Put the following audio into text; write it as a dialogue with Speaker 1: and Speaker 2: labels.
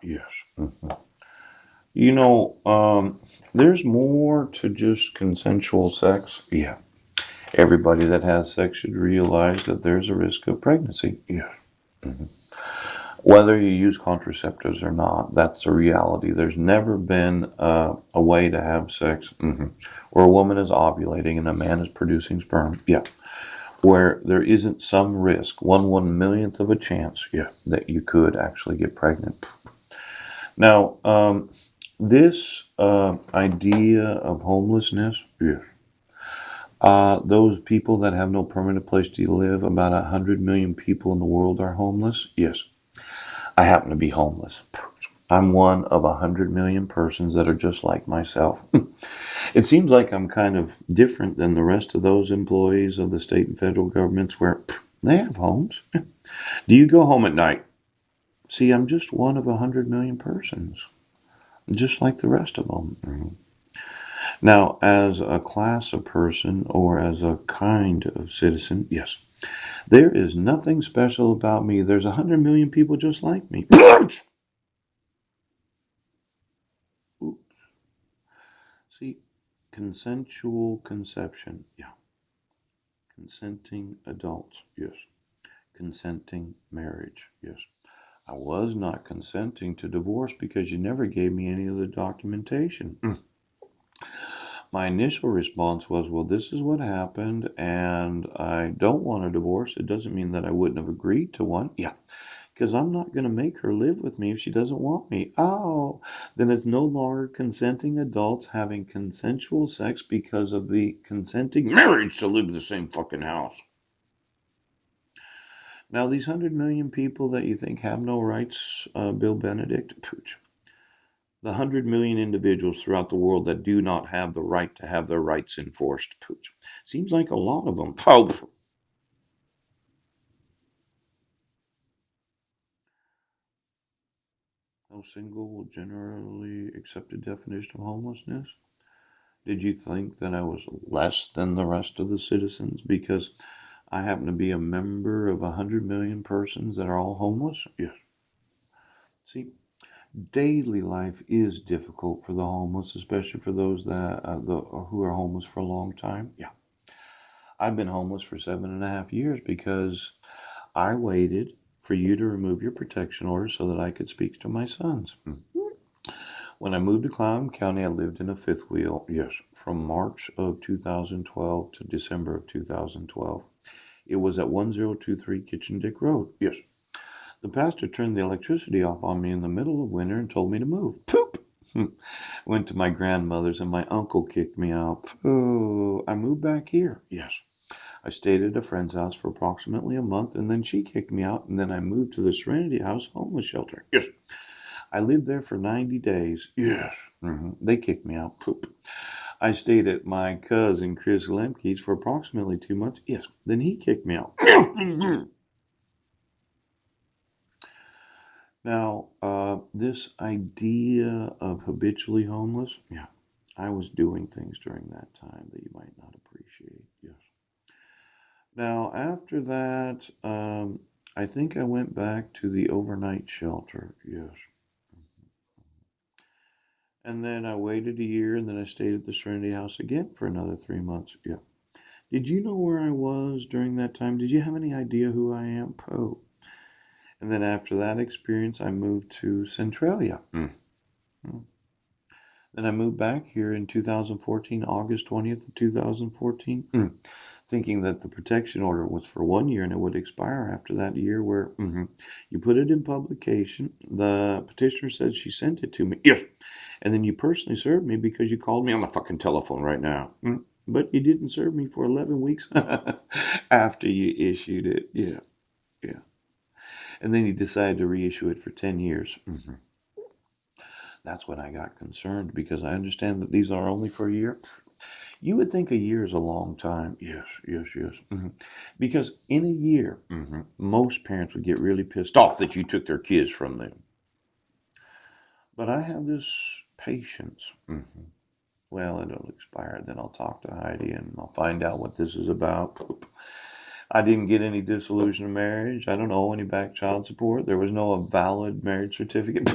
Speaker 1: Yes. You know, there's more to just consensual sex. Yeah. Everybody that has sex should realize that there's a risk of pregnancy. Yeah. Mhm. Whether you use contraceptives or not, that's a reality. There's never been a way to have sex where a woman is ovulating and a man is producing sperm. Yeah. Where there isn't some risk, one millionth of a chance, yeah, that you could actually get pregnant. Now, this idea of homelessness, yeah, those people that have no permanent place to live, about 100 million people in the world are homeless. Yes, I happen to be homeless. I'm one of 100 million persons that are just like myself. It seems like I'm kind of different than the rest of those employees of the state and federal governments where they have homes. Do you go home at night? See, I'm just one of 100 million persons, just like the rest of them. Now, as a class of person or as a kind of citizen, yes, there is nothing special about me. There's 100 million people just like me. See, consensual conception, yeah. Consenting adults, yes. Consenting marriage, yes. I was not consenting to divorce because you never gave me any of the documentation. My initial response was, well, this is what happened, and I don't want a divorce. It doesn't mean that I wouldn't have agreed to one. Yeah, because I'm not going to make her live with me if she doesn't want me. Oh, then it's no longer consenting adults having consensual sex because of the consenting marriage to live in the same fucking house. Now, these 100 million people that you think have no rights, Bill Benedict, pooch. The 100 million individuals throughout the world that do not have the right to have their rights enforced. Pooch. Seems like a lot of them. Oh, no single generally accepted definition of homelessness. Did you think that I was less than the rest of the citizens because I happen to be a member of 100 million persons that are all homeless? Yes. See, daily life is difficult for the homeless, especially for those that who are homeless for a long time. Yeah, I've been homeless for 7.5 years because I waited for you to remove your protection order so that I could speak to my sons. When I moved to Cloud County, I lived in a fifth wheel, yes, from March of 2012 to December of 2012. It was at 1023 Kitchen Dick Road, yes. The pastor turned the electricity off on me in the middle of winter and told me to move. Poop! Went to my grandmother's and my uncle kicked me out. Oh, I moved back here, yes. I stayed at a friend's house for approximately a month and then she kicked me out and then I moved to the Serenity House homeless shelter. Yes. I lived there for 90 days. Yes. They kicked me out. Poop. I stayed at my cousin Chris Lemke's for approximately 2 months. Yes. Then he kicked me out. Now, this idea of habitually homeless, yeah, I was doing things during that time that you might not appreciate. Yes. Now, after that, I think I went back to the overnight shelter. Yes. And then I waited a year and then I stayed at the Serenity House again for another 3 months. Yeah. Did you know where I was during that time? Did you have any idea who I am? Poe. And then after that experience, I moved to Centralia. Mm. Then I moved back here in 2014, August 20th of 2014, thinking that the protection order was for 1 year and it would expire after that year where you put it in publication. The petitioner said she sent it to me. Yes. And then you personally served me because you called me on the fucking telephone right now. But you didn't serve me for 11 weeks after you issued it. Yeah, yeah. And then you decided to reissue it for 10 years. That's when I got concerned because I understand that these are only for a year. You would think a year is a long time. Yes, yes, yes. Because in a year, most parents would get really pissed off that you took their kids from them. But I have this patience. Well, it'll expire. Then I'll talk to Heidi and I'll find out what this is about. I didn't get any dissolution of marriage. I don't owe any back child support. There was no valid marriage certificate.